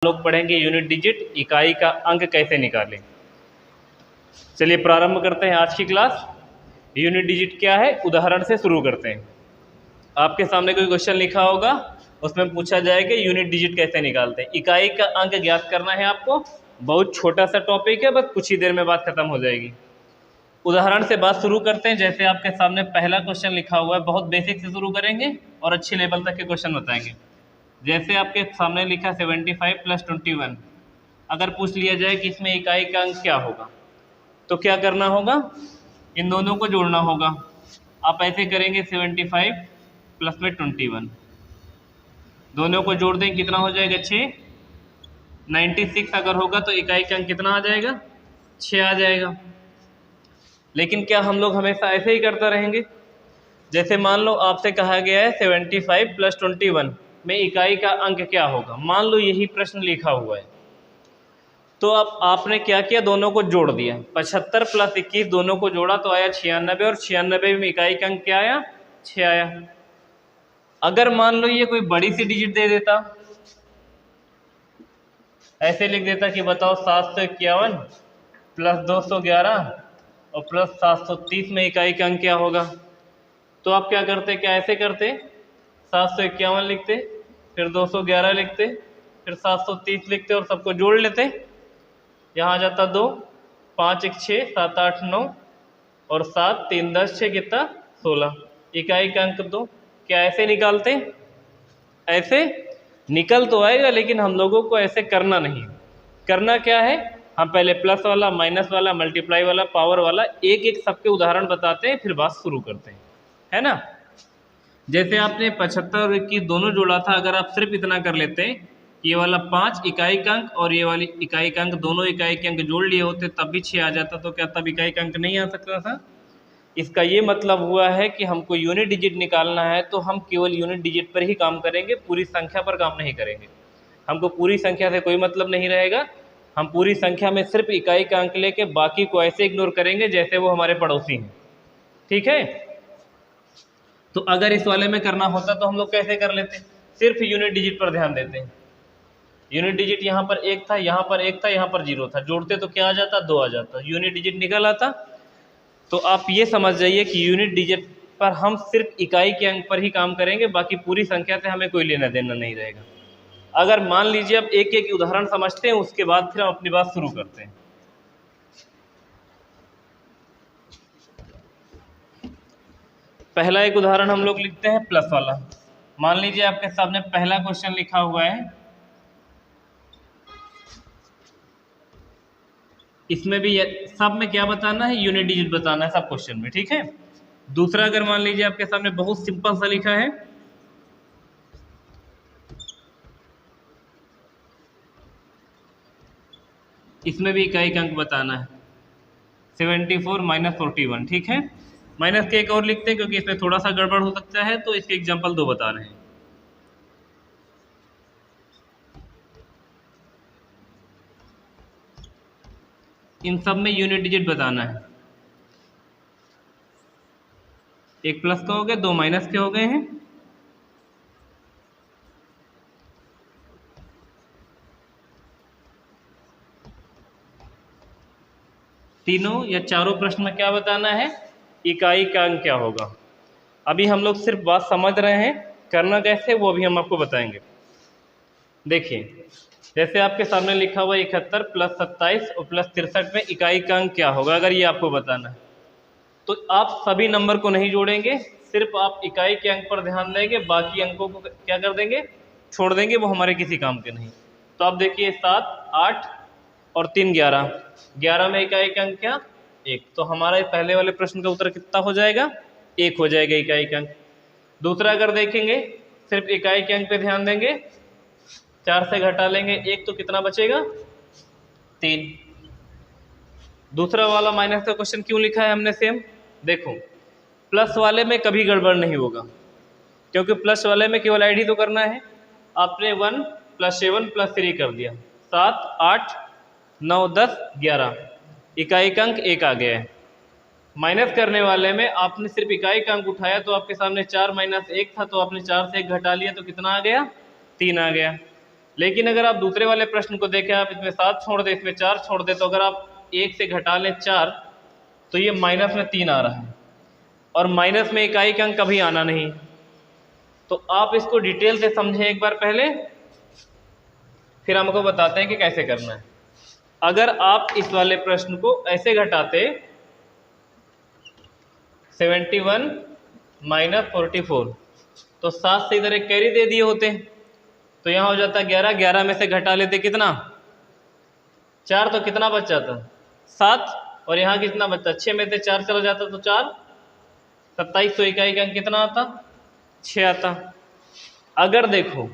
लोग पढ़ेंगे unit digit, इकाई का अंक कैसे निकालें। चलिए प्रारंभ करते हैं आज की क्लास। यूनिट डिजिट क्या है, उदाहरण से शुरू करते हैं। आपके सामने कोई क्वेश्चन लिखा होगा, उसमें पूछा जाएगा यूनिट डिजिट कैसे निकालते हैं। इकाई का अंक ज्ञात करना है आपको। बहुत छोटा सा टॉपिक है, बस कुछ ही देर में बात खत्म हो जाएगी। उदाहरण से बात शुरू करते हैं। जैसे आपके सामने पहला क्वेश्चन लिखा हुआ है, बहुत बेसिक से शुरू करेंगे और अच्छे लेवल तक के क्वेश्चन बताएंगे। जैसे आपके सामने लिखा 75 + 21। अगर पूछ लिया जाए कि इसमें इकाई का अंक क्या होगा, तो क्या करना होगा, इन दोनों को जोड़ना होगा। आप ऐसे करेंगे 75 प्लस में 21, दोनों को जोड़ दें, कितना हो जाएगा 6। 96 अगर होगा तो इकाई का अंक कितना आ जाएगा, 6 आ जाएगा। लेकिन क्या हम लोग हमेशा ऐसे ही करते रहेंगे? जैसे मान लो आपसे कहा गया है 75 + 21 में इकाई का अंक क्या होगा, मान लो यही प्रश्न लिखा हुआ है, तो अब आपने क्या किया, दोनों को जोड़ दिया। 75 + 21 दोनों को जोड़ा तो आया 96, और 96 में इकाई का अंक क्या आया, 6 आया। अगर मान लो ये कोई बड़ी सी डिजिट दे देता, ऐसे लिख देता कि बताओ 751 + 211 और प्लस 730 में इकाई का अंक क्या होगा, तो आप क्या करते, क्या ऐसे करते, 751 लिखते, फिर 211 लिखते, फिर 730 लिखते और सबको जोड़ लेते। यहाँ आ जाता 2, 5 1 6 7 8 9 और 7 3 10 6 कितना 16, इकाई का अंक 2। क्या ऐसे निकालते, ऐसे निकल तो आएगा, लेकिन हम लोगों को ऐसे करना नहीं। करना क्या है, हम पहले प्लस वाला, माइनस वाला, मल्टीप्लाई वाला, पावर वाला, एक एक सबके उदाहरण बताते हैं, फिर बात शुरू करते हैं, है ना। जैसे आपने 75 और 21 दोनों जोड़ा था, अगर आप सिर्फ इतना कर लेते हैं, ये वाला 5 इकाई का अंक और ये वाली इकाई का अंक, दोनों इकाई के अंक जोड़ लिए होते तब भी 6 आ जाता, तो क्या तब इकाई का अंक नहीं आ सकता था? इसका ये मतलब हुआ है कि हमको यूनिट डिजिट निकालना है तो हम केवल यूनिट डिजिट पर ही काम करेंगे, पूरी संख्या पर काम नहीं करेंगे। हमको पूरी संख्या से कोई मतलब नहीं रहेगा। हम पूरी संख्या में सिर्फ इकाई का अंक लेके बाकी को ऐसे इग्नोर करेंगे जैसे वो हमारे पड़ोसी हैं, ठीक है। तो अगर इस वाले में करना होता तो हम लोग कैसे कर लेते, सिर्फ यूनिट डिजिट पर ध्यान देते हैं। यूनिट डिजिट यहाँ पर 1 था, यहाँ पर 1 था, यहाँ पर 0 था, जोड़ते तो क्या आ जाता, 2 आ जाता, यूनिट डिजिट निकल आता। तो आप ये समझ जाइए कि यूनिट डिजिट पर हम सिर्फ इकाई के अंक पर ही काम करेंगे, बाकी पूरी संख्या से हमें कोई लेना देना नहीं रहेगा। अगर मान लीजिए अब एक एक उदाहरण समझते हैं, उसके बाद फिर हम अपनी बात शुरू करते हैं। पहला एक उदाहरण हम लोग लिखते हैं प्लस वाला। मान लीजिए आपके सामने पहला क्वेश्चन लिखा हुआ है, इसमें भी सब में क्या बताना है, यूनिट डिजिट बताना है सब क्वेश्चन में, ठीक है। दूसरा अगर मान लीजिए आपके सामने बहुत सिंपल सा लिखा है, इसमें भी इकाई का अंक बताना है, 74 - 41, ठीक है। माइनस के एक और लिखते हैं क्योंकि इसमें थोड़ा सा गड़बड़ हो सकता है, तो इसके एग्जाम्पल 2 बता रहे हैं। इन सब में यूनिट डिजिट बताना है। एक प्लस का हो गया, 2 माइनस के हो गए हैं। तीनों या चारों प्रश्न में क्या बताना है, इकाई का अंक क्या होगा। अभी हम लोग सिर्फ बात समझ रहे हैं, करना कैसे वो अभी हम आपको बताएंगे। देखिए जैसे आपके सामने लिखा हुआ 71 + 27 और + 63 में इकाई का अंक क्या होगा, अगर ये आपको बताना है तो आप सभी नंबर को नहीं जोड़ेंगे, सिर्फ आप इकाई के अंक पर ध्यान देंगे, बाकी अंकों को क्या कर देंगे, छोड़ देंगे, वो हमारे किसी काम के नहीं। तो आप देखिए 7 8 और 3 11, 11 में इकाई का अंक क्या, 1, तो हमारा पहले वाले प्रश्न का उत्तर कितना हो जाएगा, 1 हो जाएगा इकाई का अंक। दूसरा अगर देखेंगे, सिर्फ इकाई के अंक पे ध्यान देंगे, 4 से घटा लेंगे 1 तो कितना बचेगा, 3। दूसरा वाला माइनस का क्वेश्चन क्यों लिखा है हमने सेम, देखो प्लस वाले में कभी गड़बड़ नहीं होगा, क्योंकि प्लस वाले में केवल ऐड ही तो करना है। आपने 1 + 7 + 3 कर दिया, 7 8 9 10 11, इकाई का अंक 1 आ गया है। माइनस करने वाले में आपने सिर्फ इकाई का अंक उठाया, तो आपके सामने 4 - 1 था, तो आपने 4 से 1 घटा लिया तो कितना आ गया, 3 आ गया। लेकिन अगर आप दूसरे वाले प्रश्न को देखें, आप इसमें 7 छोड़ दे, इसमें 4 छोड़ दे, तो अगर आप 1 से घटा लें 4 तो ये माइनस में 3 आ रहा है, और माइनस में इकाई का अंक कभी आना नहीं। तो आप इसको डिटेल से समझें एक बार पहले, फिर हमको बताते हैं कि कैसे करना है। अगर आप इस वाले प्रश्न को ऐसे घटाते 71 माइनस 44, तो 7 से इधर एक कैरी दे दिए होते, तो यहाँ हो जाता 11, 11 में से घटा लेते कितना 4, तो कितना बच जाता 7, और यहाँ कितना बचता 6 में से 4 चला जाता तो 4, 27, तो इकाई का अंक कितना आता 6 आता। अगर देखो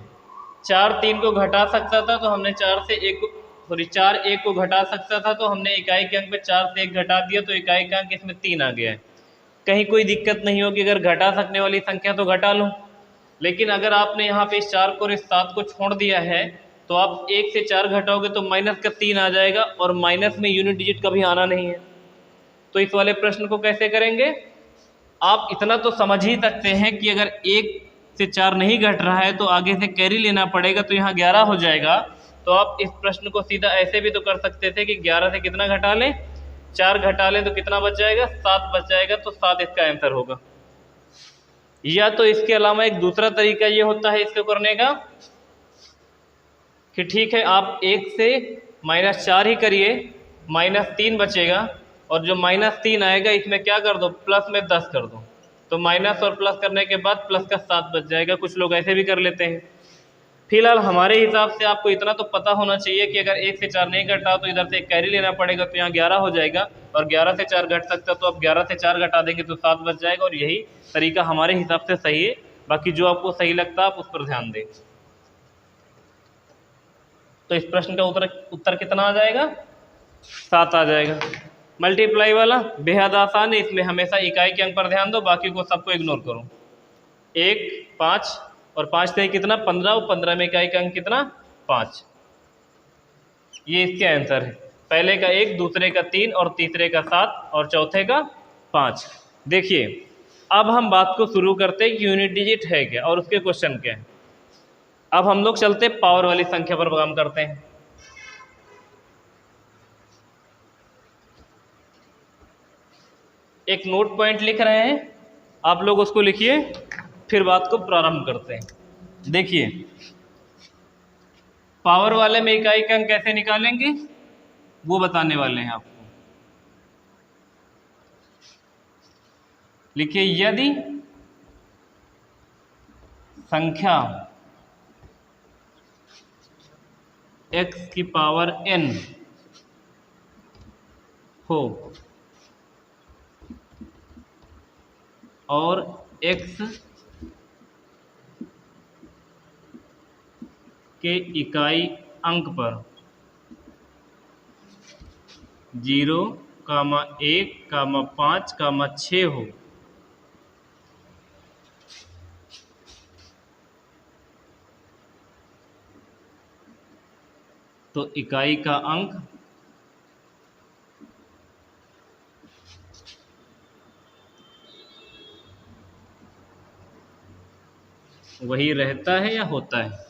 4 3 को घटा सकता था तो हमने 4 से 1 को, सॉरी 4 1 को घटा सकता था तो हमने इकाई के अंक पे 4 से 1 घटा दिया, तो इकाई का अंक इसमें 3 आ गया है। कहीं कोई दिक्कत नहीं होगी, अगर घटा सकने वाली संख्या तो घटा लो। लेकिन अगर आपने यहाँ पे इस 4 को और इस 7 को छोड़ दिया है, तो आप 1 से 4 घटाओगे तो माइनस का 3 आ जाएगा, और माइनस में यूनिट डिजिट कभी आना नहीं है। तो इस वाले प्रश्न को कैसे करेंगे, आप इतना तो समझ ही सकते हैं कि अगर 1 से 4 नहीं घट रहा है तो आगे से कैरी लेना पड़ेगा, तो यहाँ 11 हो जाएगा। तो आप इस प्रश्न को सीधा ऐसे भी तो कर सकते थे कि 11 से कितना घटा लें 4 घटा लें तो कितना बच जाएगा 7 बच जाएगा, तो 7 इसका आंसर होगा। या तो इसके अलावा एक दूसरा तरीका ये होता है इसको करने का कि ठीक है आप 1 से -4 ही करिए, -3 बचेगा, और जो -3 आएगा इसमें क्या कर दो प्लस में 10 कर दो, तो माइनस और प्लस करने के बाद प्लस का 7 बच जाएगा। कुछ लोग ऐसे भी कर लेते हैं। फिलहाल हमारे हिसाब से आपको इतना तो पता होना चाहिए कि अगर 1 से 4 नहीं घटा तो इधर से एक कैरी लेना पड़ेगा, तो यहाँ 11 हो जाएगा, और 11 से 4 घट सकता तो आप 11 से 4 घटा देंगे तो 7 बच जाएगा, और यही तरीका हमारे हिसाब से सही है। बाकी जो आपको सही लगता है आप उस पर ध्यान दें। तो इस प्रश्न का उत्तर कितना आ जाएगा 7 आ जाएगा। मल्टीप्लाई वाला बेहद आसान है, इसमें हमेशा इकाई के अंक पर ध्यान दो, बाकी को सबको इग्नोर करो। 1 5 और 5 से कितना 15, और 15 में इकाई का अंक कितना 5। ये इसके आंसर है। पहले का 1, दूसरे का 3, और तीसरे का 7, और चौथे का 5। देखिए अब हम बात को शुरू करते हैं कि यूनिट डिजिट है क्या और उसके क्वेश्चन क्या है। अब हम लोग चलते पावर वाली संख्या पर काम करते हैं। एक नोट पॉइंट लिख रहे हैं, आप लोग उसको लिखिए, फिर बात को प्रारंभ करते हैं। देखिए पावर वाले में इकाई का अंक कैसे निकालेंगे वो बताने वाले हैं आपको। लिखिए यदि संख्या x की पावर n हो और x के इकाई अंक पर 0, 1, 5, 6 हो, तो इकाई का अंक वही रहता है या होता है।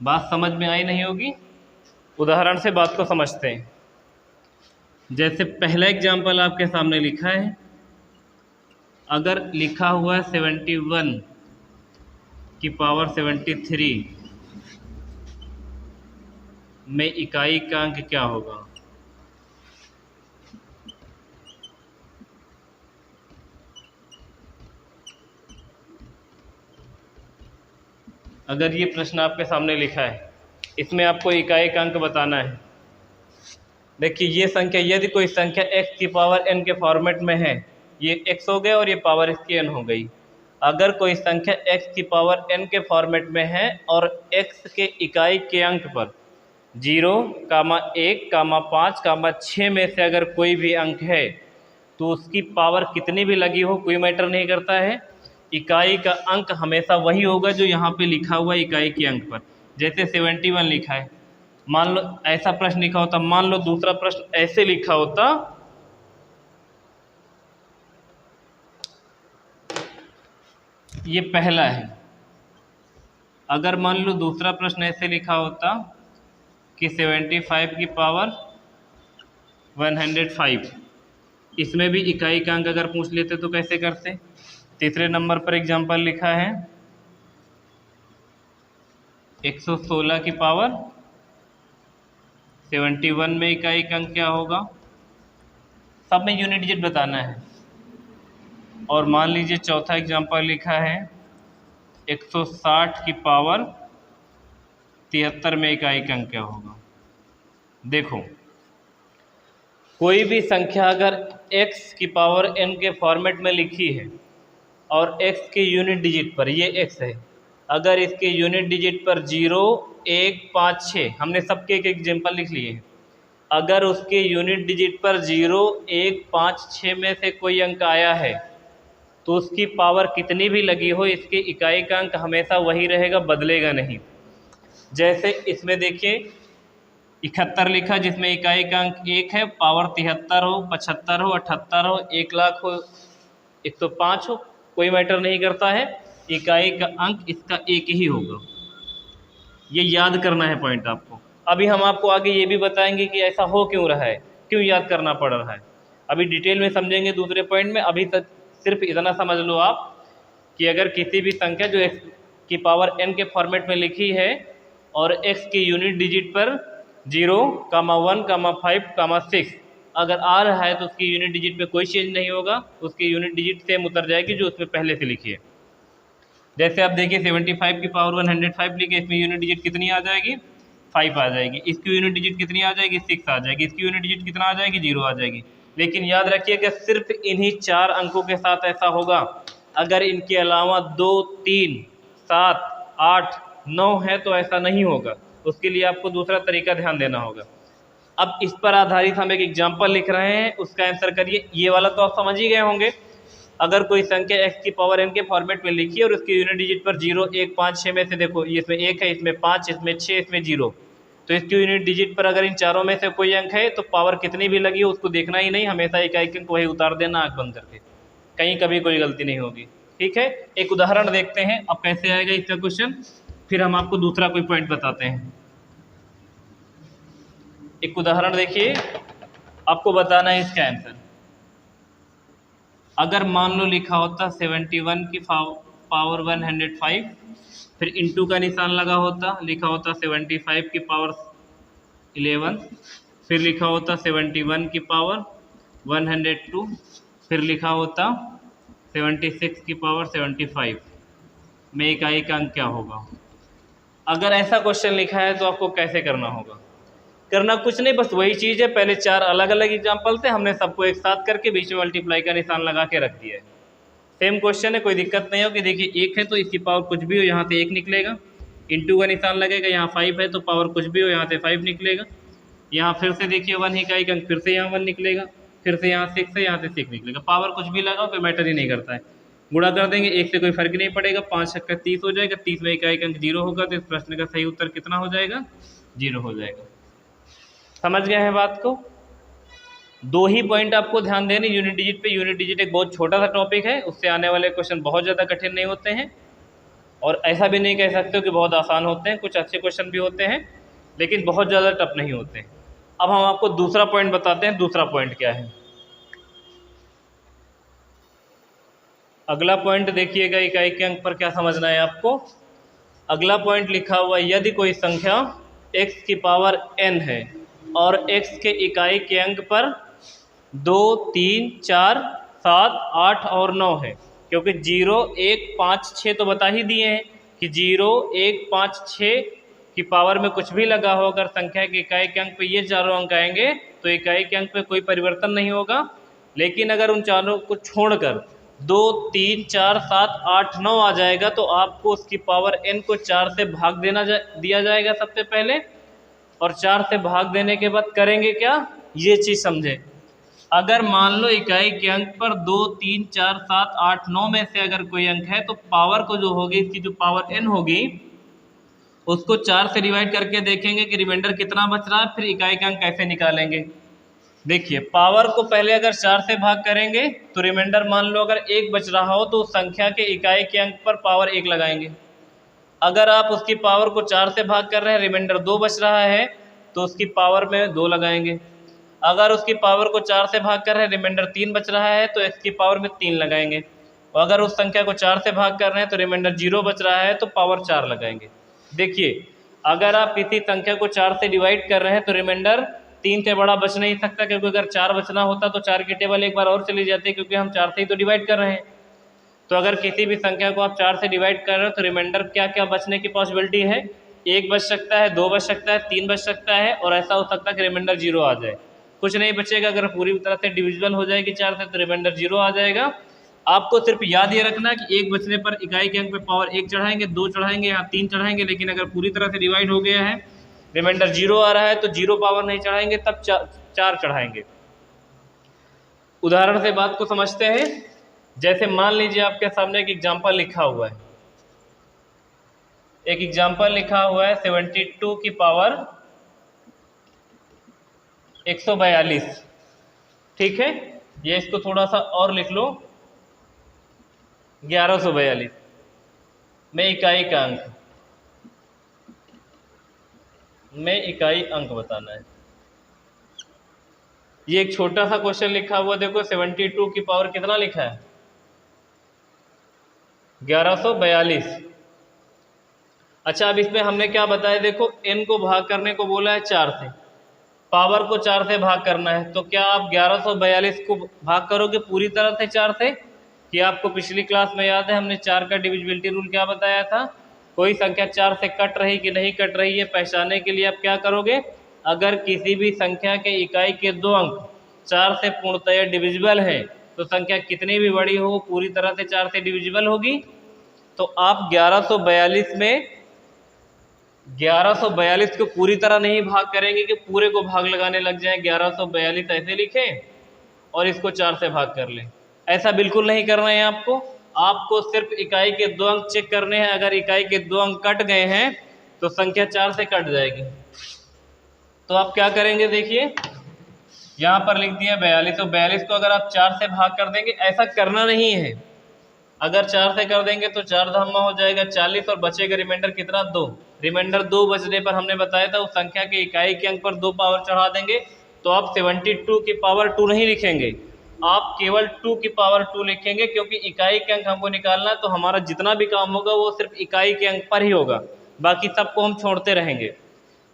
बात समझ में आई नहीं होगी, उदाहरण से बात को समझते हैं। जैसे पहला एग्जाम्पल आपके सामने लिखा है, अगर लिखा हुआ है 71 की पावर 73 में इकाई का अंक क्या होगा। अगर ये प्रश्न आपके सामने लिखा है, इसमें आपको इकाई का अंक बताना है। देखिए ये संख्या, यदि कोई संख्या x की पावर n के फॉर्मेट में है, ये x हो गया और ये पावर इसकी n हो गई। अगर कोई संख्या x की पावर n के फॉर्मेट में है और x के इकाई के अंक पर 0, 1, 5, 6 में से अगर कोई भी अंक है, तो उसकी पावर कितनी भी लगी हो कोई मैटर नहीं करता है, इकाई का अंक हमेशा वही होगा जो यहाँ पे लिखा हुआ है इकाई के अंक पर। जैसे 71 लिखा है, मान लो ऐसा प्रश्न लिखा होता, मान लो दूसरा प्रश्न ऐसे लिखा होता, ये पहला है अगर मान लो दूसरा प्रश्न ऐसे लिखा होता कि 75 की पावर 105, इसमें भी इकाई का अंक अगर पूछ लेते तो कैसे करते। तीसरे नंबर पर एग्जाम्पल लिखा है 116 की पावर 71 में इकाई का अंक क्या होगा, सब में यूनिट डिजिट बताना है। और मान लीजिए चौथा एग्जाम्पल लिखा है 160 की पावर 73 में इकाई का अंक क्या होगा। देखो, कोई भी संख्या अगर x की पावर n के फॉर्मेट में लिखी है और x के यूनिट डिजिट पर, ये x है, अगर इसके यूनिट डिजिट पर 0, 1, 5, 6, हमने सबके एक एग्जाम्पल लिख लिए हैं, अगर उसके यूनिट डिजिट पर 0, 1, 5, 6 में से कोई अंक आया है तो उसकी पावर कितनी भी लगी हो, इसके इकाई का अंक हमेशा वही रहेगा, बदलेगा नहीं। जैसे इसमें देखिए 71 लिखा जिसमें इकाई का अंक 1 है, पावर 73 हो, 75 हो, 78 हो, 1 लाख हो, 105 हो, कोई मैटर नहीं करता है, इकाई का अंक इसका एक ही होगा। ये याद करना है पॉइंट आपको। अभी हम आपको आगे ये भी बताएंगे कि ऐसा हो क्यों रहा है, क्यों याद करना पड़ रहा है, अभी डिटेल में समझेंगे दूसरे पॉइंट में। अभी तक सिर्फ इतना समझ लो आप कि अगर किसी भी संख्या जो x की पावर n के फॉर्मेट में लिखी है और x की यूनिट डिजिट पर 0, 1, 5, 6 अगर आ रहा है तो उसकी यूनिट डिजिट में कोई चेंज नहीं होगा, उसकी यूनिट डिजिट सेम उतर जाएगी जो उसमें पहले से लिखी है। जैसे आप देखिए 75 की पावर 105 लिखे, इसमें यूनिट डिजिट कितनी आ जाएगी, 5 आ जाएगी। इसकी यूनिट डिजिट कितनी आ जाएगी, 6 आ जाएगी। इसकी यूनिट डिजिट कितना आ जाएगी, 0 आ जाएगी। लेकिन याद रखिए कि सिर्फ इन्हीं 4 अंकों के साथ ऐसा होगा, अगर इनके अलावा 2, 3, 7, 8, 9 है तो ऐसा नहीं होगा। उसके लिए आपको दूसरा तरीका ध्यान देना होगा। अब इस पर आधारित हम एक एग्जाम्पल लिख रहे हैं, उसका आंसर करिए। ये वाला तो आप समझ ही गए होंगे। अगर कोई संख्या x की पावर n के फॉर्मेट में लिखी है और उसके यूनिट डिजिट पर 0, 1, 5, 6 में से देखो, ये इसमें 1 है, इसमें 5, इसमें 6, इसमें 0, तो इसकी यूनिट डिजिट पर अगर इन चारों में से कोई अंक है तो पावर कितनी भी लगी हो उसको देखना ही नहीं, हमेशा इकाई के अंक वही उतार देना आँख बंद करके, कहीं कभी कोई गलती नहीं होगी। ठीक है, एक उदाहरण देखते हैं अब कैसे आएगा इसका क्वेश्चन, फिर हम आपको दूसरा कोई पॉइंट बताते हैं। एक उदाहरण देखिए, आपको बताना है इसका आंसर। अगर मान लो लिखा होता 71 की पावर 105, फिर इंटू का निशान लगा होता, लिखा होता 75 की पावर 11, फिर लिखा होता 71 की पावर 102, फिर लिखा होता 76 की पावर 75 में इकाई का अंक क्या होगा। अगर ऐसा क्वेश्चन लिखा है तो आपको कैसे करना होगा। करना कुछ नहीं, बस वही चीज़ है, पहले 4 अलग अलग एग्जाम्पल थे, हमने सबको एक साथ करके बीच में मल्टीप्लाई का निशान लगा के रख दिया है। सेम क्वेश्चन है, कोई दिक्कत नहीं होगी। देखिए 1 है तो इसकी पावर कुछ भी हो यहाँ से 1 निकलेगा, इंटू का निशान लगेगा, यहाँ 5 है तो पावर कुछ भी हो यहाँ से 5 निकलेगा, यहाँ फिर से देखिए 1 इकाई का फिर से यहाँ 1 निकलेगा, फिर से यहाँ 6 है, यहाँ से 6 निकलेगा। पावर कुछ भी लगाओ कोई मैटर ही नहीं करता है, गुणा कर देंगे 1 से कोई फर्क नहीं पड़ेगा, 5 छक्का 30 हो जाएगा, 30 में इकाई का अंक 0 होगा, तो इस प्रश्न का सही उत्तर कितना हो जाएगा, 0 हो जाएगा। समझ गए हैं बात को। 2 ही पॉइंट आपको ध्यान देने, यूनिट डिजिट पे। यूनिट डिजिट एक बहुत छोटा सा टॉपिक है, उससे आने वाले क्वेश्चन बहुत ज़्यादा कठिन नहीं होते हैं, और ऐसा भी नहीं कह सकते हो कि बहुत आसान होते हैं, कुछ अच्छे क्वेश्चन भी होते हैं लेकिन बहुत ज़्यादा टफ नहीं होते हैं। अब हम आपको दूसरा पॉइंट बताते हैं। दूसरा पॉइंट क्या है, अगला पॉइंट देखिएगा, इकाई के अंक पर क्या समझना है आपको। अगला पॉइंट लिखा हुआ, यदि कोई संख्या x की पावर n है और x के इकाई के अंक पर 2, 3, 4, 7, 8 और 9 है, क्योंकि 0, 1, 5, 6 तो बता ही दिए हैं कि 0, 1, 5, 6 की पावर में कुछ भी लगा हो, अगर संख्या के इकाई के अंक पे ये चारों अंक आएंगे तो इकाई के अंक पे कोई परिवर्तन नहीं होगा। लेकिन अगर उन चारों को छोड़कर 2, 3, 4, 7, 8, 9 आ जाएगा तो आपको उसकी पावर n को 4 से भाग दिया जाएगा सबसे पहले, और 4 से भाग देने के बाद करेंगे क्या, ये चीज़ समझे। अगर मान लो इकाई के अंक पर 2, 3, 4, 7, 8, 9 में से अगर कोई अंक है तो पावर को जो होगी, इसकी जो पावर n होगी उसको 4 से डिवाइड करके देखेंगे कि रिमाइंडर कितना बच रहा है, फिर इकाई का अंक कैसे निकालेंगे। देखिए पावर को पहले अगर 4 से भाग करेंगे तो रिमाइंडर मान लो अगर 1 बच रहा हो तो उस संख्या के इकाई के अंक पर पावर 1 लगाएंगे, अगर आप उसकी पावर को 4 से भाग कर रहे हैं, रिमाइंडर 2 बच रहा है, तो उसकी पावर में 2 लगाएंगे। अगर उसकी पावर को 4 से भाग कर रहे हैं, रिमाइंडर 3 बच रहा है, तो इसकी पावर में 3 लगाएंगे। और अगर उस संख्या को 4 से भाग कर रहे हैं तो रिमाइंडर 0 बच रहा है, तो पावर 4 लगाएंगे। देखिए, अगर आप किसी संख्या को 4 से डिवाइड कर रहे हैं तो रिमाइंडर 3 से बड़ा बच नहीं सकता, क्योंकि अगर 4 बचना होता तो 4 की टेबल एक बार और चली जाती, क्योंकि हम 4 से ही तो डिवाइड कर रहे हैं। तो अगर किसी भी संख्या को आप 4 से डिवाइड कर रहे हो तो रिमाइंडर क्या क्या बचने की पॉसिबिलिटी है? 1 बच सकता है, 2 बच सकता है, 3 बच सकता है, और ऐसा हो सकता है कि रिमाइंडर 0 आ जाए। कुछ नहीं बचेगा। अगर पूरी तरह से डिविजिबल हो जाएगी 4 से तो रिमाइंडर 0 आ जाएगा। आपको सिर्फ याद ये रखना कि 1 बचने पर इकाई के अंक पे पावर 1 चढ़ाएंगे, 2 चढ़ाएंगे या 3 चढ़ाएंगे, लेकिन अगर पूरी तरह से डिवाइड हो गया है, रिमाइंडर 0 आ रहा है, तो 0 पावर नहीं चढ़ाएंगे, तब 4 चढ़ाएंगे। उदाहरण से बात को समझते हैं। जैसे मान लीजिए आपके सामने एक एग्जाम्पल लिखा हुआ है, एक एग्जाम्पल लिखा हुआ है 72 की पावर 142। ठीक है, ये इसको थोड़ा सा और लिख लो, 1142 में इकाई का अंक, में इकाई अंक बताना है। ये एक छोटा सा क्वेश्चन लिखा हुआ, देखो 72 की पावर कितना लिखा है? 1142। अच्छा, अब इसमें हमने क्या बताया, देखो n को भाग करने को बोला है 4 से, पावर को 4 से भाग करना है, तो क्या आप 1142 को भाग करोगे पूरी तरह से 4 से? कि आपको पिछली क्लास में याद है हमने 4 का डिविजिबिलिटी रूल क्या बताया था? कोई संख्या 4 से कट रही कि नहीं कट रही है पहचानने के लिए आप क्या करोगे? अगर किसी भी संख्या के इकाई के 2 अंक 4 से पूर्णतया डिविजिबल है, तो संख्या कितनी भी बड़ी हो पूरी तरह से 4 से डिविजिबल होगी। तो आप 1142 को पूरी तरह नहीं भाग करेंगे कि पूरे को भाग लगाने लग जाएं, 1142 ऐसे लिखें और इसको 4 से भाग कर लें। ऐसा बिल्कुल नहीं करना है आपको। आपको सिर्फ इकाई के 2 अंक चेक करने हैं। अगर इकाई के 2 अंक कट गए हैं तो संख्या 4 से कट जाएगी। तो आप क्या करेंगे, देखिए यहाँ पर लिख दिया 42, तो 42 को अगर आप 4 से भाग कर देंगे, ऐसा करना नहीं है। अगर 4 से कर देंगे तो 4 धामा हो जाएगा 40 और बचेगा रिमाइंडर कितना? 2। रिमाइंडर 2 बचने पर हमने बताया था उस संख्या के इकाई के अंक पर 2 पावर चढ़ा देंगे। तो आप 72 की पावर 2 नहीं लिखेंगे, आप केवल 2 की पावर 2 लिखेंगे, क्योंकि इकाई के अंक हमको निकालना है। तो हमारा जितना भी काम होगा वो सिर्फ इकाई के अंक पर ही होगा, बाकी सबको हम छोड़ते रहेंगे।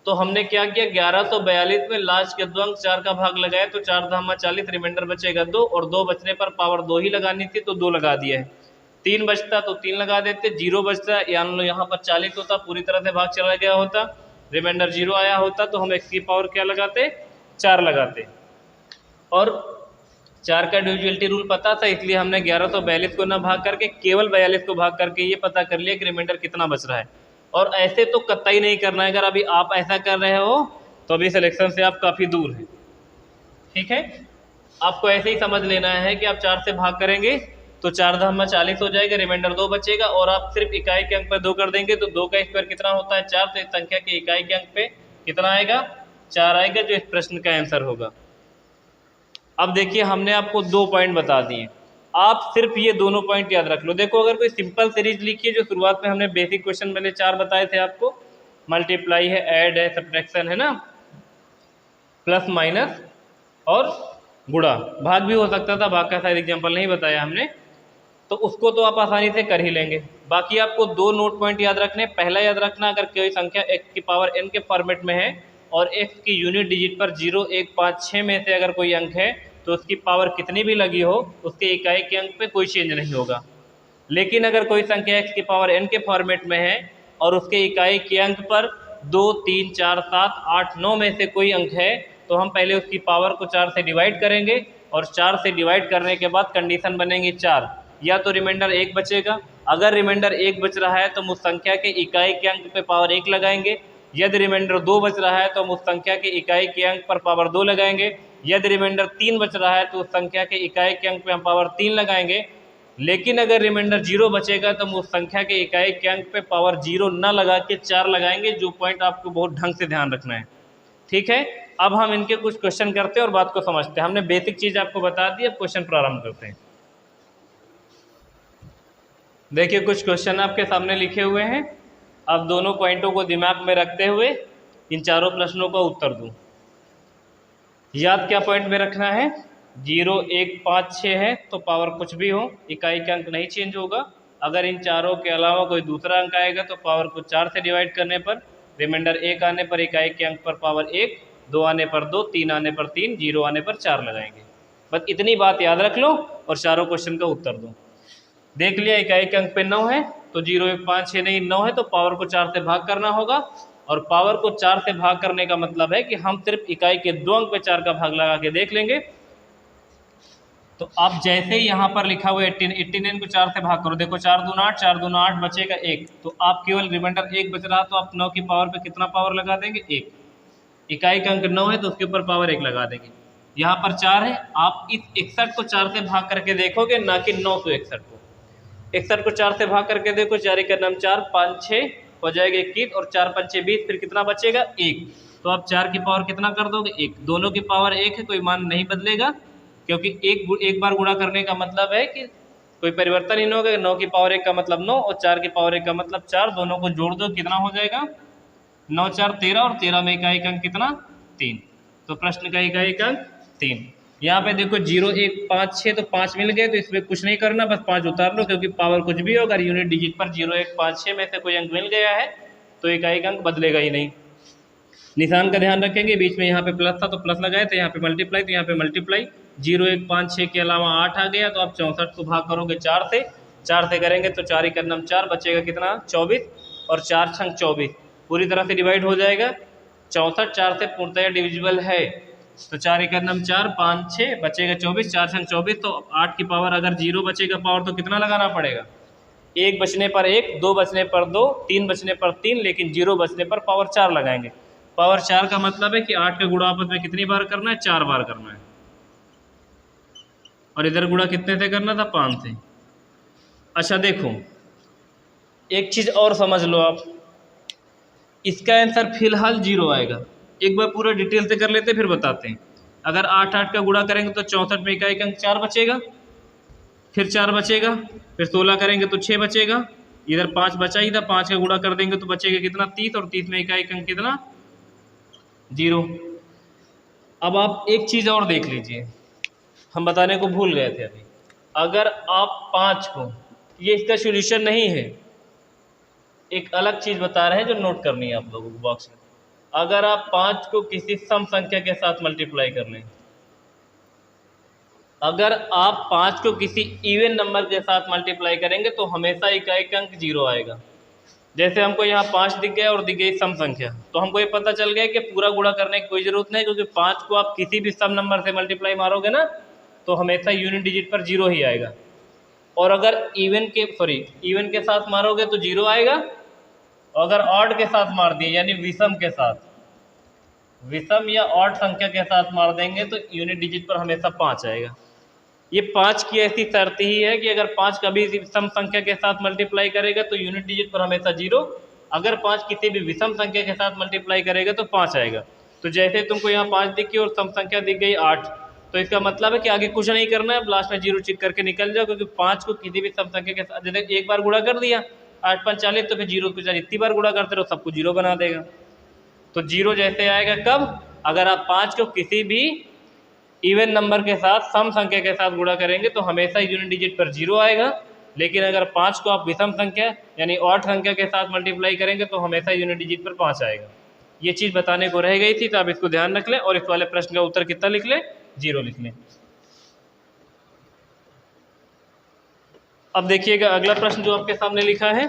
तो हमने क्या किया, 1142 में लास्ट के 2 अंक 4 का भाग लगाए, तो 4 धामा 40, रिमाइंडर बचेगा 2, और 2 बचने पर पावर 2 ही लगानी थी तो 2 लगा दिया है। 3 बचता तो 3 लगा देते, 0 बचता यानी यहाँ पर 40 होता, पूरी तरह से भाग चला गया होता, रिमाइंडर 0 आया होता, तो हम x की पावर क्या लगाते? 4 लगाते। और 4 का डिविजिबिलिटी रूल पता था, इसलिए हमने 1142 को ना भाग करके केवल 42 को भाग करके ये पता कर लिया कि रिमाइंडर कितना बच रहा है। और ऐसे तो कतई नहीं करना है। अगर अभी आप ऐसा कर रहे हो तो अभी सिलेक्शन से आप काफ़ी दूर हैं। ठीक है, आपको ऐसे ही समझ लेना है कि आप 4 से भाग करेंगे तो 4 धामा 40 हो जाएगा, रिमाइंडर 2 बचेगा, और आप सिर्फ इकाई के अंक पर 2 कर देंगे तो 2 का स्क्वायर कितना होता है? 4। तो इस संख्या के इकाई के अंक पे कितना आएगा? 4 आएगा, जो इस प्रश्न का आंसर होगा। अब देखिए, हमने आपको 2 पॉइंट बता दिए, आप सिर्फ ये दोनों पॉइंट याद रख लो। देखो, अगर कोई सिंपल सीरीज लिखी है, जो शुरुआत में हमने बेसिक क्वेश्चन पहले 4 बताए थे आपको, मल्टीप्लाई है, ऐड है, सब्ट्रैक्शन है ना, प्लस माइनस और गुणा, भाग भी हो सकता था, भाग का शायद एग्जाम्पल नहीं बताया हमने, तो उसको तो आप आसानी से कर ही लेंगे। बाकी आपको 2 नोट पॉइंट याद रखने। पहला याद रखना, अगर कोई संख्या x की पावर n के फॉर्मेट में है और x की यूनिट डिजिट पर 0, 1, 5, 6 में से अगर कोई अंक है तो उसकी पावर कितनी भी लगी हो उसके इकाई के अंक पे कोई चेंज नहीं होगा। लेकिन अगर कोई संख्या x की पावर n के फॉर्मेट में है और उसके इकाई के अंक पर 2, 3, 4, 7, 8, 9 में से कोई अंक है, तो हम पहले उसकी पावर को 4 से डिवाइड करेंगे, और 4 से डिवाइड करने के बाद कंडीशन बनेंगी 4, या तो रिमाइंडर 1 बचेगा। अगर रिमाइंडर 1 बच रहा है तो हम उस संख्या के इकाई के अंक पे पावर 1 लगाएंगे। यदि रिमाइंडर 2 बच रहा है तो हम उस संख्या के इकाई के अंक पर पावर 2 लगाएंगे। यदि रिमाइंडर 3 बच रहा है तो उस संख्या के इकाई के अंक पे हम पावर 3 लगाएंगे। लेकिन अगर रिमाइंडर 0 बचेगा तो हम उस संख्या के इकाई के अंक पे पावर 0 न लगा के 4 लगाएंगे, जो पॉइंट आपको बहुत ढंग से ध्यान रखना है। ठीक है, अब हम इनके कुछ क्वेश्चन करते हैं और बात को समझते हैं। हमने बेसिक चीज़ आपको बता दी, अब क्वेश्चन प्रारंभ करते हैं। देखिए, कुछ क्वेश्चन आपके सामने लिखे हुए हैं। अब दोनों पॉइंटों को दिमाग में रखते हुए इन चारों प्रश्नों का उत्तर दूं। याद क्या पॉइंट में रखना है, 0 1 5 6 है तो पावर कुछ भी हो, इकाई का अंक नहीं चेंज होगा। अगर इन चारों के अलावा कोई दूसरा अंक आएगा तो पावर को 4 से डिवाइड करने पर, रिमाइंडर 1 आने पर इकाई के अंक पर पावर 1, 2 आने पर 2, 3 आने पर 3, 0 आने पर 4 लगाएंगे। बस इतनी बात याद रख लो और चारों क्वेश्चन का उत्तर दो। देख लिया इकाई के अंक पे 9 है तो 0 1 5 6 नहीं 9 है तो पावर को 4 से भाग करना होगा। और पावर को 4 से भाग करने का मतलब है कि हम सिर्फ इकाई के 2 अंक पे 4 का भाग लगा के देख लेंगे। तो आप जैसे ही यहाँ पर लिखा हुआ 89 को 4 से भाग करो, देखो 4 दूना 8, 4 दूना 8 बचेगा 1, तो आप केवल रिमाइंडर 1 बच रहा तो आप 9 की पावर पे कितना पावर लगा देंगे, 1। इकाई का अंक 9 है तो उसके ऊपर पावर 1 लगा देंगे। यहाँ पर 4 है, आप इस 61 को 4 से भाग करके देखोगे, ना कि 961 को। 61 को 4 से भाग करके देखो, 4 का नाम 4, 5 6 हो जाएगा 21 और 4 5 6 20, फिर कितना बचेगा 1। तो आप 4 की पावर कितना कर दोगे, 1। दोनों की पावर 1 है, कोई मान नहीं बदलेगा, क्योंकि एक बार गुणा करने का मतलब है कि कोई परिवर्तन ही नहीं होगा। 9 की पावर 1 का मतलब 9 और 4 की पावर 1 का मतलब 4, दोनों को जोड़ दो कितना हो जाएगा, 9 4 13 और 13 में इकाई का अंक कितना, 3। तो प्रश्न का इकाई का अंक 3। यहाँ पे देखो 0 1 5 6 तो 5 मिल गए, तो इसमें कुछ नहीं करना, बस 5 उतार लो, क्योंकि पावर कुछ भी हो, अगर यूनिट डिजिट पर 0 1 5 6 में से कोई अंक मिल गया है तो इकाई का अंक बदलेगा ही नहीं। निशान का ध्यान रखेंगे, बीच में यहाँ पे प्लस था तो प्लस लगाए थे, यहाँ पे मल्टीप्लाई तो यहाँ पे मल्टीप्लाई। 0 1 5 6 के अलावा 8 आ गया, तो आप 64 को भाग करोगे 4 से, 4 से करेंगे तो 4 का नाम 4 बचेगा कितना, 24 और 4 छंग 24 पूरी तरह से डिवाइड हो जाएगा। 64 4 से पूर्णतया डिविजिबल है, तो 4 का नाम 4, 5 6 बचेगा 24, 4 छंग 24। तो 8 की पावर अगर 0 बचेगा पावर तो कितना लगाना पड़ेगा, 1 बचने पर 1, 2 बचने पर 2, 3 बचने पर 3, लेकिन 0 बचने पर पावर 4 लगाएंगे। पावर 4 का मतलब है कि 8 का गुणा आपस में कितनी बार करना है, 4 बार करना है, और इधर गुणा कितने से करना था, 5 से। अच्छा देखो एक चीज़ और समझ लो आप, इसका आंसर फिलहाल 0 आएगा। एक बार पूरा डिटेल से कर लेते फिर बताते हैं। अगर 8 8 का गुणा करेंगे तो 64 में इकाई का अंक 4 बचेगा, फिर 4 बचेगा, फिर 16 करेंगे तो 6 बचेगा, इधर 5 बचा ही था, 5 का गुणा कर देंगे तो बचेगा कितना, 30, और 30 में इकाई का अंक कितना, 0। अब आप एक चीज़ और देख लीजिए, हम बताने को भूल गए थे अभी। अगर आप 5 को, ये इसका सॉल्यूशन नहीं है, एक अलग चीज़ बता रहे हैं जो नोट करनी है आप लोगों को बॉक्स में। अगर आप 5 को किसी सम संख्या के साथ मल्टीप्लाई कर लें, अगर आप 5 को किसी इवन नंबर के साथ मल्टीप्लाई करेंगे तो हमेशा इकाई का अंक 0 आएगा। जैसे हमको यहाँ 5 दिख गया और दिख गई सम संख्या, तो हमको ये पता चल गया कि पूरा गुणा करने की कोई ज़रूरत नहीं, क्योंकि 5 को आप किसी भी सम नंबर से मल्टीप्लाई मारोगे ना तो हमेशा यूनिट डिजिट पर 0 ही आएगा। और अगर इवन के साथ मारोगे तो 0 आएगा, और अगर ऑड के साथ मार दिए यानी विषम के साथ, विषम या ऑड संख्या के साथ मार देंगे तो यूनिट डिजिट पर हमेशा 5 आएगा। ये 5 की ऐसी शर्त ही है कि अगर 5 कभी सम संख्या के साथ मल्टीप्लाई करेगा तो यूनिट डिजिट पर हमेशा 0, अगर 5 किसी भी विषम संख्या के साथ मल्टीप्लाई करेगा तो 5 आएगा। तो जैसे तुमको यहाँ 5 दिखी और सम संख्या दिख गई 8, तो इसका मतलब है कि आगे कुछ नहीं करना है, लास्ट में 0 चिक करके निकल जाओ, क्योंकि 5 को किसी भी सम संख्या के साथ, जैसे एक बार गुणा कर दिया 8 5 40, तो फिर 0 को जितनी बार गुणा करते रहो सबको 0 बना देगा। तो 0 जैसे आएगा कब, अगर आप 5 को किसी भी इवन नंबर के साथ सम संख्या के साथ गुणा करेंगे तो हमेशा यूनिट डिजिट पर 0 आएगा, लेकिन अगर 5 को आप विषम संख्या यानी ऑड संख्या के साथ मल्टीप्लाई करेंगे तो हमेशा यूनिट डिजिट पर 5 आएगा। ये चीज़ बताने को रह गई थी, तो आप इसको ध्यान रख लें और इस वाले प्रश्न का उत्तर कितना लिख लें, 0 लिख लें। अब देखिएगा अगला प्रश्न जो आपके सामने लिखा है,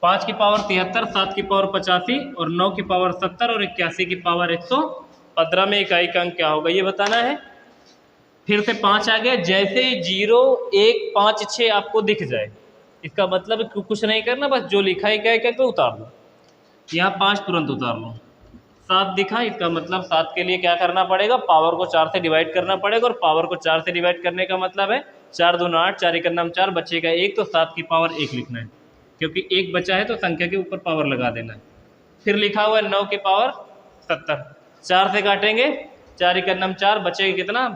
5 की पावर 73, 7 की पावर 85 और 9 की पावर 70 और 81 की पावर 115 में इकाई का अंक क्या होगा, ये बताना है। फिर से 5 आ गया, जैसे 0 1 5 6 आपको दिख जाए, इसका मतलब कुछ नहीं करना, बस जो लिखा है इकाई का अंक उतार दो। यहाँ 5 तुरंत उतार लो। 7 दिखा, इसका मतलब 7 के लिए क्या करना पड़ेगा, पावर को 4 से डिवाइड करना पड़ेगा, और पावर को 4 से डिवाइड करने का मतलब है 4 दूना 8, 4 का नाम 4 बचेगा 1, तो 7 की पावर 1 लिखना है, क्योंकि 1 बचा है तो संख्या के ऊपर पावर लगा देना है। फिर लिखा हुआ है 9 की पावर 70, 4 से काटेंगे, 4 का नाम 4 बचेगा कितना,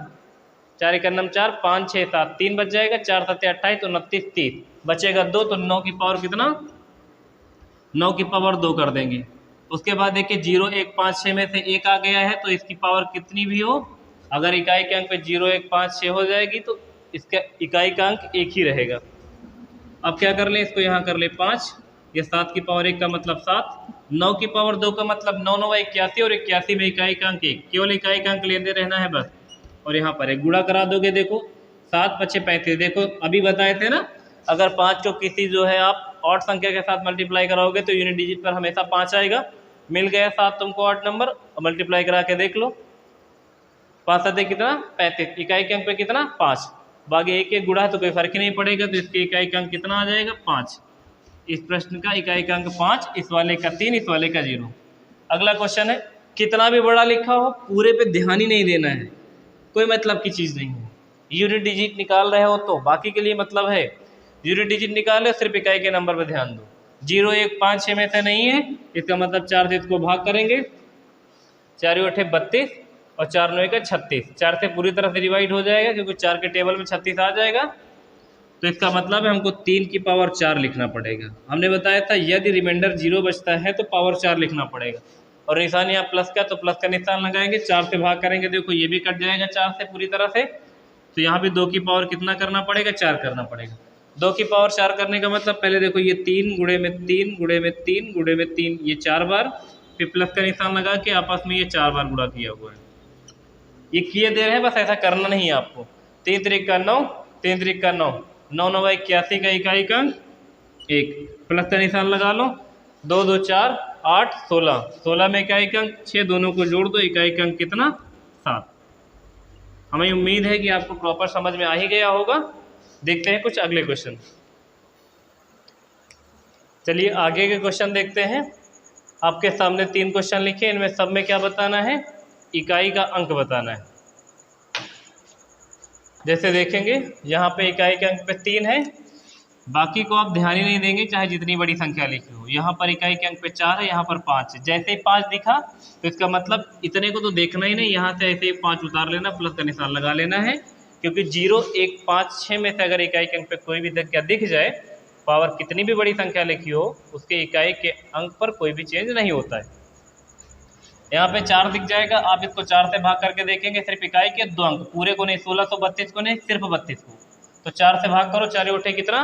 4 का नाम 4, 5 6 7 3 बच जाएगा, 4 7 28 तो 29 30 बचेगा 2, तो 9 की पावर कितना 9 की पावर 2 कर देंगे। उसके बाद देखिए 0 1 5 6 में से एक आ गया है, तो इसकी पावर कितनी भी हो, अगर इकाई के अंक पे 0 1 5 6 हो जाएगी तो इसका इकाई का अंक एक ही रहेगा। अब क्या कर लें, इसको यहाँ कर ले 5, ये 7 की पावर 1 का मतलब 7, 9 की पावर 2 का मतलब 9 9 81, और 81 में इकाई का अंक 1, केवल इकाई का अंक लेते रहना है बस। और यहाँ पर एक गुणा करा दोगे, देखो 7 5 35, देखो अभी बताए थे ना, अगर 5 को किसी जो है आप ऑड संख्या के साथ मल्टीप्लाई कराओगे तो यूनिट डिजिट पर हमेशा 5 आएगा। मिल गया 7 तुमको ऑड नंबर, और मल्टीप्लाई करा के देख लो, 5 7 कितना 35, इकाई के अंक पे कितना 5, बाकी एक एक गुणा है तो कोई फर्क ही नहीं पड़ेगा, तो इसके इकाई का अंक कितना आ जाएगा 5। इस प्रश्न का इकाई का अंक 5, इस वाले का 3, इस वाले का 0। अगला क्वेश्चन है, कितना भी बड़ा लिखा हो पूरे पे ध्यान ही नहीं देना है, कोई मतलब की चीज़ नहीं है। यूनिट डिजिट निकाल रहे हो तो बाकी के लिए मतलब है, यूनिट डिजिट निकाल रहे हो सिर्फ इकाई के नंबर पर ध्यान दो। 0 1 5 6 में से नहीं है, इसका मतलब 4 से इसको भाग करेंगे, 4 8 32 और 4 9 का 36, 4 से पूरी तरह से डिवाइड हो जाएगा क्योंकि 4 के टेबल में 36 आ जाएगा, तो इसका मतलब है हमको 3 की पावर 4 लिखना पड़ेगा। हमने बताया था यदि रिमाइंडर 0 बचता है तो पावर 4 लिखना पड़ेगा, और निशान यहाँ प्लस का, तो प्लस का निशान लगाएंगे, 4 से भाग करेंगे, देखो ये भी कट जाएगा 4 से पूरी तरह से, तो यहाँ भी 2 की पावर कितना करना पड़ेगा 4 करना पड़ेगा। 2 की पावर 4 करने का मतलब पहले देखो ये 3 गुणे में 3 गुणे में 3 गुणे में 3, ये 4 बार, फिर प्लस का निशान लगा के आपस में ये 4 बार गुणा किया हुआ है, ये किए दे रहे हैं, बस ऐसा करना नहीं है आपको। 3 3 का 9, 3 3 का 9, 9 9 81 का इकाई का अंक 1, प्लस का निशान लगा लो, 2 2 4 8 16, 16 में इकाई का अंक 6, दोनों को जोड़ दो, इकाई का अंक कितना 7। हमें उम्मीद है कि आपको प्रॉपर समझ में आ ही गया होगा। देखते हैं कुछ अगले क्वेश्चन। चलिए आगे के क्वेश्चन देखते हैं। आपके सामने 3 क्वेश्चन लिखे, इनमें सब में क्या बताना है, इकाई का अंक बताना है। जैसे देखेंगे यहाँ पे इकाई के अंक पे 3 है, बाकी को आप ध्यान ही नहीं देंगे चाहे जितनी बड़ी संख्या लिखी हो। यहाँ पर इकाई के अंक पे 4 है, यहाँ पर 5 है, जैसे ही 5 दिखा तो इसका मतलब इतने को तो देखना ही नहीं, यहाँ से ऐसे ही 5 उतार लेना, प्लस का निशान लगा लेना है, क्योंकि 0 1 5 6 में से अगर इकाई के अंक पे कोई भी संख्या दिख जाए, पावर कितनी भी बड़ी संख्या लिखी हो, उसके इकाई के अंक पर कोई भी चेंज नहीं होता है। यहाँ पे 4 दिख जाएगा, आप इसको 4 से भाग करके देखेंगे, सिर्फ इकाई के 2 अंक, पूरे को नहीं, 1632 को नहीं, सिर्फ 32 को, तो 4 से भाग करो, 4 उठे कितना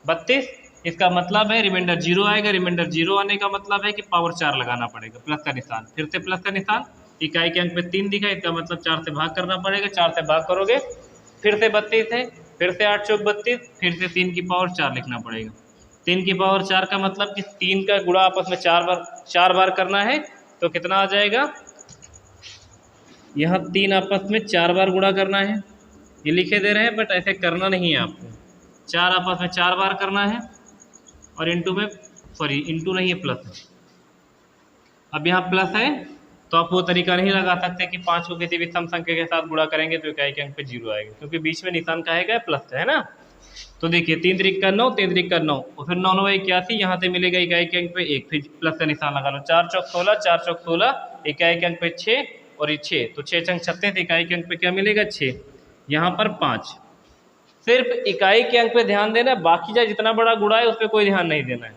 32, इसका मतलब है रिमाइंडर 0 आएगा। रिमाइंडर 0 आने का मतलब है कि पावर 4 लगाना पड़ेगा, प्लस का निशान, फिर से प्लस का निशान, इकाई के अंक पे 3 दिखा, इसका मतलब 4 से भाग करना पड़ेगा, 4 से भाग करोगे, फिर से 32 है, फिर से 8 चौक 32, फिर से 3 की पावर 4 लिखना पड़ेगा। 3 की पावर 4 का मतलब कि 3 का गुणा आपस में 4 बार करना है, तो कितना आ जाएगा, यहाँ 3 आपस में 4 बार गुणा करना है, ये लिखे दे रहे हैं बट ऐसे करना नहीं है आपको, 4 आपस में 4 बार करना है, और इंटू में, सॉरी इंटू नहीं है प्लस है। अब यहाँ प्लस है तो आप वो तरीका नहीं लगा सकते कि 5 को किसी भी सम संख्या के साथ गुणा करेंगे तो इकाई के अंक पे 0 आएगा, क्योंकि बीच में निशान का है प्लस का, है ना। तो देखिए 3 3 का 9, 3 3 का 9, और फिर 9 9 81, यहाँ से मिलेगा इकाई के अंक पे 1, फिर प्लस का निशान लगा लो, 4 चौक 16, 4 चौक 16, इकाई के अंक पे 6, और ये 6, तो 6 छंग 36, इकाई के अंक पे क्या मिलेगा 6, यहाँ पर 5। सिर्फ इकाई के अंक पे ध्यान देना है, बाकी चाहे जितना बड़ा गुणा है उस पर कोई ध्यान नहीं देना है।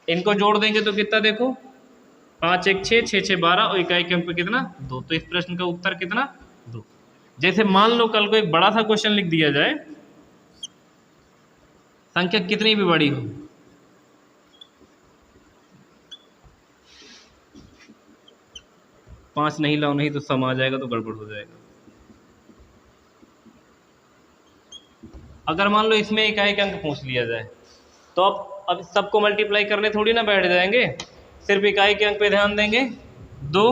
इनको जोड़ देंगे तो कितना, देखो 5 1 6, 6 6 12, और इकाई के अंक पे कितना 2, तो इस प्रश्न का उत्तर कितना 2। जैसे मान लो कल को एक बड़ा सा क्वेश्चन लिख दिया जाए, संख्या कितनी भी बड़ी हो, पाँच नहीं लाओ, नहीं तो सम आ जाएगा तो गड़बड़ हो जाएगा। अगर मान लो इसमें इकाई का अंक पूछ लिया जाए तो आप अब सबको मल्टीप्लाई करने थोड़ी ना बैठ जाएंगे, सिर्फ इकाई के अंक पे ध्यान देंगे। 2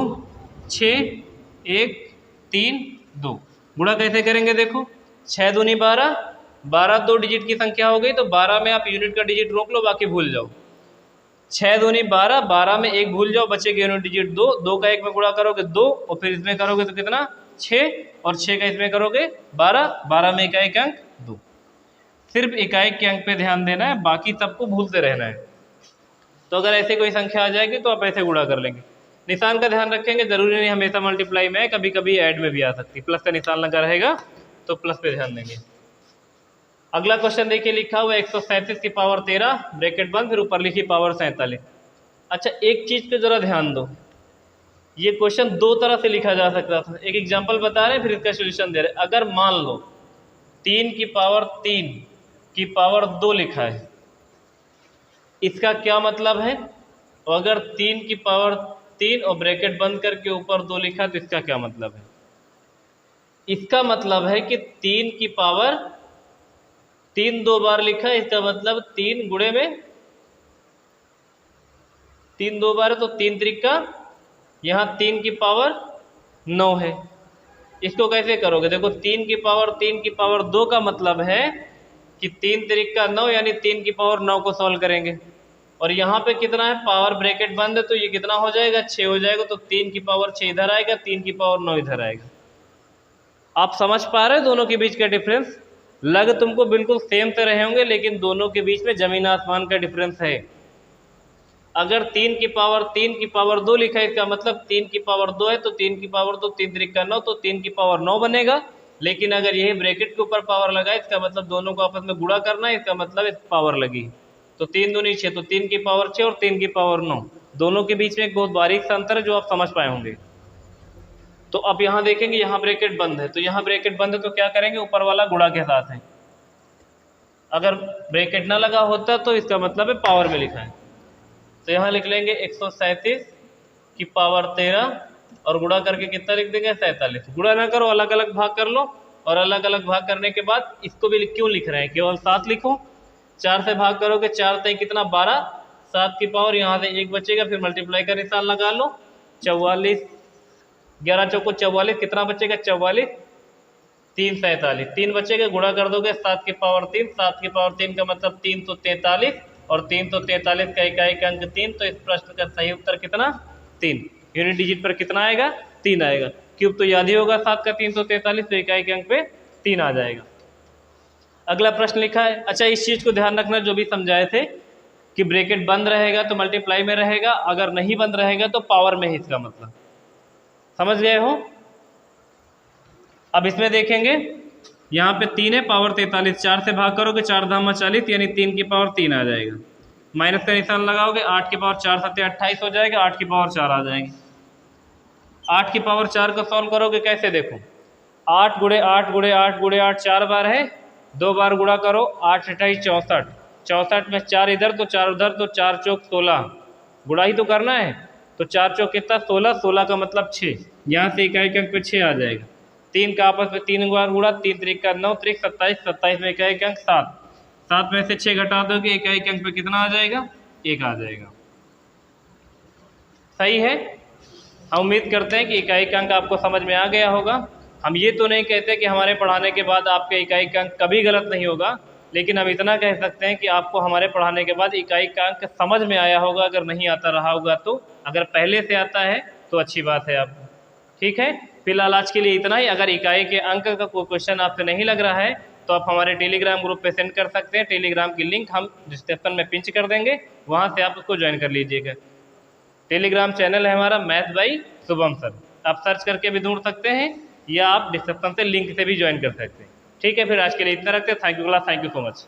6 1 3 2, गुणा कैसे करेंगे, देखो 6 दूनी 12, 12 2 डिजिट की संख्या हो गई, तो 12 में आप यूनिट का डिजिट रोक लो, बाकी भूल जाओ। 6 दूनी 12, 12 में 1 भूल जाओ, बचेगा यूनिट डिजिट 2, 2 का 1 में गुणा करोगे 2, और फिर इसमें करोगे तो कितना 6, और 6 का इसमें करोगे 12, 12 में इकाई का अंक 2। सिर्फ इकाई के अंक पे ध्यान देना है, बाकी सबको भूलते रहना है। तो अगर ऐसे कोई संख्या आ जाएगी तो आप ऐसे गुणा कर लेंगे, निशान का ध्यान रखेंगे, जरूरी नहीं हमेशा मल्टीप्लाई में है, कभी कभी ऐड में भी आ सकती, प्लस का निशान लगा रहेगा तो प्लस पे ध्यान देंगे। अगला क्वेश्चन देखिए, लिखा हुआ 137 की पावर 13 ब्रैकेट बंद, फिर ऊपर लिखी पावर 47। अच्छा, एक चीज पे जरा ध्यान दो, ये क्वेश्चन दो तरह से लिखा जा सकता था। एक एग्जांपल बता रहे हैं, फिर इसका सोल्यूशन दे रहे हैं। अगर मान लो 3 की पावर 3 की पावर 2 लिखा है, इसका क्या मतलब है? और अगर 3 की पावर 3 और ब्रैकेट बंद करके ऊपर 2 लिखा तो इसका क्या मतलब है? इसका मतलब है कि 3 की पावर 3 दो बार लिखा है, इसका मतलब 3 गुणे में 3 दो बार है, तो 3 त्रिका, यहाँ 3 की पावर 9 है। इसको कैसे करोगे? देखो 3 की पावर 3 की पावर 2 का मतलब है कि 3 त्रिका 9, यानी 3 की पावर 9 को सॉल्व करेंगे। और यहाँ पे कितना है? पावर ब्रैकेट बंद है, तो ये कितना हो जाएगा? 6 हो जाएगा। तो 3 की पावर 6 इधर आएगा, 3 की पावर 9 इधर आएगा। आप समझ पा रहे हो दोनों के बीच का डिफरेंस? लग तुमको बिल्कुल सेम से रहे होंगे, लेकिन दोनों के बीच में जमीन आसमान का डिफरेंस है। अगर 3 की पावर 2 लिखा है, इसका मतलब 3 की पावर 2 है, तो 3 की पावर 2 3 त्रिका 9, तो 3 की पावर 9 बनेगा। लेकिन अगर यही ब्रैकेट के ऊपर पावर लगा है, इसका मतलब दोनों को आपस में गुणा करना है, इसका मतलब इस पावर लगी, तो 3 दूनी 6, तो 3 की पावर 6 और 3 की पावर 9, दोनों के बीच में एक बहुत बारीक सा अंतर है जो आप समझ पाए होंगे। तो अब यहाँ देखेंगे, यहाँ ब्रैकेट बंद है, तो यहाँ ब्रैकेट बंद है तो क्या करेंगे? ऊपर वाला गुणा के साथ है। अगर ब्रैकेट ना लगा होता तो इसका मतलब है पावर में लिखा है, तो यहाँ लिख लेंगे 137 की पावर 13 और गुणा करके कितना लिख देंगे? 47। गुणा ना करो, अलग अलग भाग कर लो, और अलग अलग भाग करने के बाद इसको भी क्यों लिख रहे हैं? केवल 7 लिखो। 4 से भाग करोगे, 4 तय कितना? 12। 7 की पावर यहाँ से 1 बचेगा, फिर मल्टीप्लाई का निशान लगा लो। 44, 11 चौको 44, कितना बचेगा? 44, 3 47, 3 बचेगा। गुणा कर दोगे 7 की पावर 3, 7 की पावर 3 का मतलब 3 तो 43, और 3 तो 43 का इकाई का अंक 3, तो इस प्रश्न का सही उत्तर कितना? 3। यूनिट डिजिट पर कितना आएगा? 3 आएगा। क्यूब तो याद ही होगा 7 का 3 तो 43, तो इकाई के अंक पे 3 आ जाएगा। अगला प्रश्न लिखा है। अच्छा, इस चीज को ध्यान रखना जो भी समझाए थे, कि ब्रैकेट बंद रहेगा तो मल्टीप्लाई में रहेगा, अगर नहीं बंद रहेगा तो पावर में ही, इसका मतलब समझ गए हो? अब इसमें देखेंगे, यहाँ पे 3 है, पावर 43, 4 से भाग करोगे, 4 धामा 40, यानी 3 की पावर 3 आ जाएगा। माइनस का निशान लगाओगे, 8 की पावर 4 7 28 हो जाएगा, 8 की पावर 4 आ जाएगी। 8 की पावर 4 को सॉल्व करोगे कैसे? देखो 8 गुणे 8 गुणे 8 गुणे 8 4 बार है, 2 बार गुणा करो, 8 28 64, 64 में 4 इधर तो 4 उधर, तो 4 चौक 16, गुणा ही तो करना है, तो 4 चौक कितना? 16, 16 का मतलब 6, यहाँ से इकाई के अंक पे 6 आ जाएगा। 3 का आपस में 3 बार गुणा, 3 त्रिक 9, त्रिक 27, 27 में इकाई के अंक 7, 7 में से 6 घटा दोगे, इकाई के अंक पे कितना आ जाएगा? 1 आ जाएगा। सही है। हम उम्मीद करते हैं कि इकाई का अंक आपको समझ में आ गया होगा। हम ये तो नहीं कहते कि हमारे पढ़ाने के बाद आपके इकाई का अंक कभी गलत नहीं होगा, लेकिन हम इतना कह सकते हैं कि आपको हमारे पढ़ाने के बाद इकाई का अंक समझ में आया होगा। अगर नहीं आता रहा होगा तो, अगर पहले से आता है तो अच्छी बात है आपको। ठीक है, फिलहाल आज के लिए इतना ही। अगर इकाई के अंक का कोई क्वेश्चन आपसे नहीं लग रहा है तो आप हमारे टेलीग्राम ग्रुप पे सेंड कर सकते हैं। टेलीग्राम की लिंक हम डिस्क्रिप्शन में पिंच कर देंगे, वहाँ से आप उसको ज्वाइन कर लीजिएगा। टेलीग्राम चैनल है हमारा मैथ बाई शुभम सर, आप सर्च करके भी ढूंढ सकते हैं, या आप डिस्क्रिप्शन से लिंक से भी ज्वाइन कर सकते हैं। ठीक है, फिर आज के लिए इतना रखते हैं। Thank you class, thank you so much.